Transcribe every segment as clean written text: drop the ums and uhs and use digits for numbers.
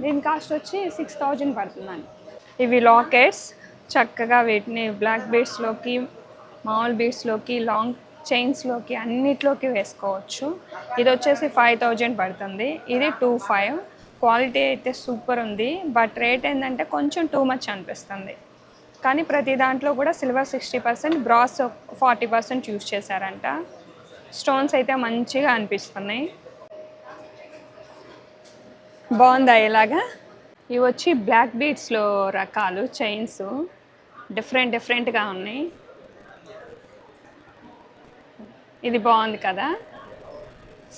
దీని కాస్ట్ వచ్చి 6000 పడుతుందండి. ఇవి లాకెట్స్, చక్కగా వీటిని బ్లాక్ బీడ్స్లోకి, మామూలు బీడ్స్లోకి, లాంగ్ చైన్స్లోకి అన్నిట్లోకి వేసుకోవచ్చు. ఇది వచ్చేసి 5000 పడుతుంది. ఇది 2500. క్వాలిటీ అయితే సూపర్ ఉంది. బట్ రేట్ ఏంటంటే కొంచెం టూ మచ్ అనిపిస్తుంది. కానీ ప్రతి దాంట్లో కూడా సిల్వర్ 60%, బ్రాస్ 40% యూజ్ చేశారంట. స్టోన్స్ అయితే మంచిగా అనిపిస్తున్నాయి. బాగుందా ఇలాగా? ఇవి వచ్చి బ్లాక్ బీడ్స్లో రకాలు చైన్స్, డిఫరెంట్గా ఉన్నాయి. ఇది బాగుంది కదా,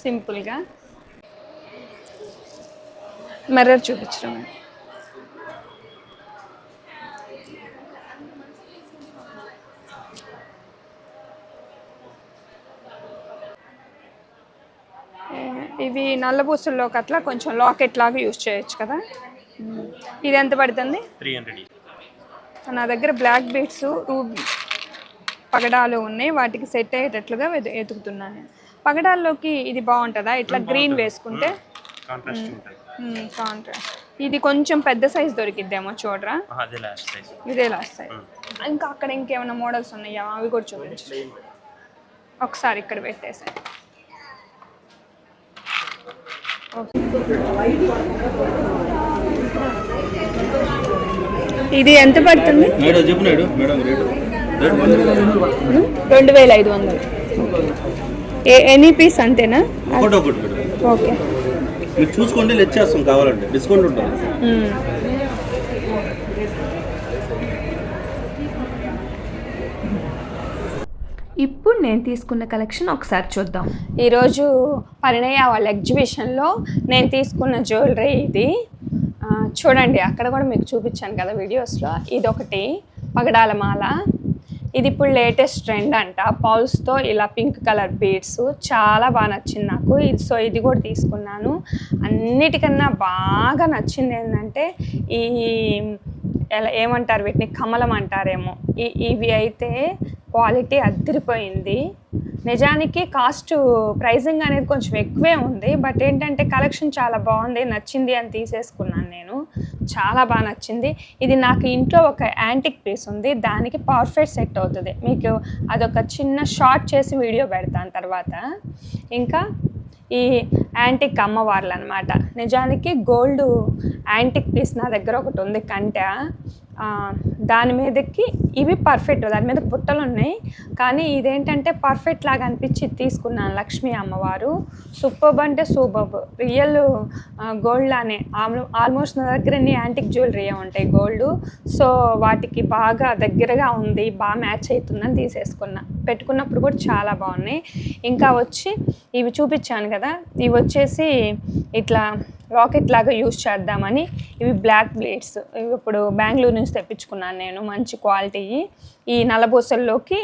సింపుల్గా. మిర్రర్ చూపించడం. ఇవి నల్లబూసుల్లోకి అట్లా కొంచెం లాకెట్ లాగా యూజ్ చేయొచ్చు కదా. ఇది ఎంత పడుతుంది? 300. నా దగ్గర బ్లాక్ బీడ్స్ పగడాలు ఉన్నాయి, వాటికి సెట్ అయ్యేటట్లుగా ఎతుకుతున్నాను. పగడాల్లోకి ఇది బాగుంటుందా? ఇట్లా గ్రీన్ వేసుకుంటే కాంట్రాస్ట్. ఇది కొంచెం పెద్ద సైజ్ దొరికిద్దేమో చూడరా. ఇదే లాస్ట్ సైజ్. ఇంకా అక్కడ ఇంకేమైనా మోడల్స్ ఉన్నాయా? అవి కూడా చూపించు ఒకసారి. ఇక్కడ పెట్టేసాను. ఇది ఎంత పడుతుంది? 2500. ఎనీ పీస్ అంతేనా? ఓకే, మీరు చూసుకోండి, లెట్ చేస్తాం, కావాలంటే డిస్కౌంట్ ఉంటుంది. ఇప్పుడు నేను తీసుకున్న కలెక్షన్ ఒకసారి చూద్దాం. ఈరోజు పరిణయ వాళ్ళ ఎగ్జిబిషన్లో నేను తీసుకున్న జ్యువెలరీ ఇది. చూడండి, అక్కడ కూడా మీకు చూపించాను కదా వీడియోస్లో. ఇదొకటి పగడాల మాల. ఇది ఇప్పుడు లేటెస్ట్ ట్రెండ్ అంట. పౌల్స్తో ఇలా పింక్ కలర్ బీడ్స్ చాలా బాగా నచ్చింది నాకు. సో ఇది కూడా తీసుకున్నాను. అన్నిటికన్నా బాగా నచ్చింది ఏంటంటే ఈ ఎలా ఏమంటారు వీటిని, కమలం అంటారేమో. ఇవి అయితే క్వాలిటీ అదిరిపోయింది. నిజానికి కాస్ట్ ప్రైజింగ్ అనేది కొంచెం ఎక్కువే ఉంది. బట్ ఏంటంటే కలెక్షన్ చాలా బాగుంది, నచ్చింది అని తీసేసుకున్నాను నేను. చాలా బాగా నచ్చింది. ఇది నాకు ఇంట్లో ఒక యాంటిక్ పీస్ ఉంది, దానికి పర్ఫెక్ట్ సెట్ అవుతుంది. మీకు అదొక చిన్న షార్ట్ చేసి వీడియో పెడతాను తర్వాత. ఇంకా ఈ యాంటిక్ అమ్మవార్లు అనమాట. నిజానికి గోల్డ్ యాంటిక్ పీస్ నా దగ్గర ఒకటి ఉంది, కంట. దాని మీదకి ఇవి పర్ఫెక్ట్, దాని మీద పుట్టలు ఉన్నాయి. కానీ ఇదేంటంటే పర్ఫెక్ట్ లాగా అనిపించి తీసుకున్నాను. లక్ష్మీ అమ్మవారు సూపర్బ్ అంటే సూపర్బ్, రియల్ గోల్డ్ లానే. ఆల్మోస్ట్ నా దగ్గర అన్ని యాంటిక్ జ్యువెలరీ ఉంటాయి గోల్డ్. సో వాటికి బాగా దగ్గరగా ఉంది, బాగా మ్యాచ్ అవుతుందని తీసేసుకున్నా. పెట్టుకున్నప్పుడు కూడా చాలా బాగున్నాయి. ఇంకా వచ్చి ఇవి చూపించాను కదా, ఇవి వచ్చేసి ఇట్లా రాకెట్ లాగా యూజ్ చేద్దామని. ఇవి బ్లాక్ బ్లేడ్స్. ఇవి ఇప్పుడు బెంగళూరు నుంచి తెప్పించుకున్నాను నేను, మంచి క్వాలిటీ. ఈ నల్లబూసల్లోకి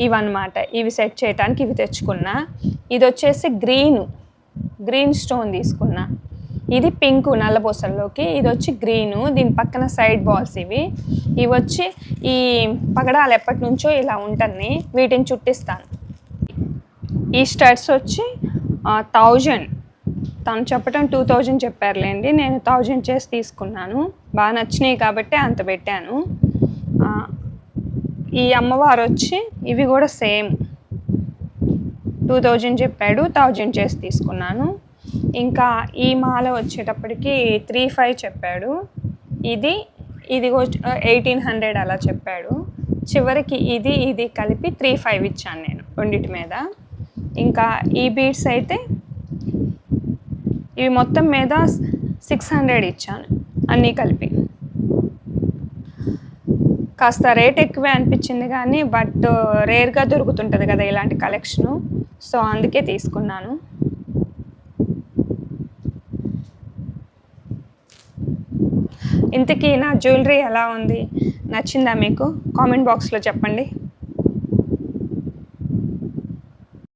ఇవన్నమాట. ఇవి సెట్ చేయడానికి ఇవి తెచ్చుకున్నా. ఇది వచ్చేసి గ్రీన్ స్టోన్ తీసుకున్నా. ఇది పింక్ నల్లబూసల్లోకి, ఇది వచ్చి గ్రీను. దీని పక్కన సైడ్ బాల్స్ ఇవి వచ్చి ఈ పగడాలు ఎప్పటి నుంచో ఇలా ఉంటుంది, వీటిని చుట్టిస్తాను. ఈ స్టడ్స్ వచ్చి 1000. తను చెప్పటం 2000 చెప్పారులేండి, నేను 1000 చేసి తీసుకున్నాను. బాగా నచ్చినాయి కాబట్టి అంత పెట్టాను. ఈ అమ్మవారు వచ్చి ఇవి కూడా సేమ్ 2000 చెప్పాడు, 1000 చేసి తీసుకున్నాను. ఇంకా ఈ మాల వచ్చేటప్పటికి 3500 చెప్పాడు. ఇది 1800 అలా చెప్పాడు. చివరికి ఇది కలిపి 3500 ఇచ్చాను నేను రెండిటి మీద. ఇంకా ఈ బీడ్స్ అయితే ఇవి మొత్తం మీద 600 ఇచ్చాను అన్నీ కలిపి. కాస్త రేట్ ఎక్కువే అనిపించింది కానీ బట్ రేర్గా దొరుకుతుంటుంది కదా ఇలాంటి కలెక్షను, సో అందుకే తీసుకున్నాను. ఇంతకీ నా జ్యువెలరీ ఎలా ఉంది, నచ్చిందా మీకు? కామెంట్ బాక్స్లో చెప్పండి.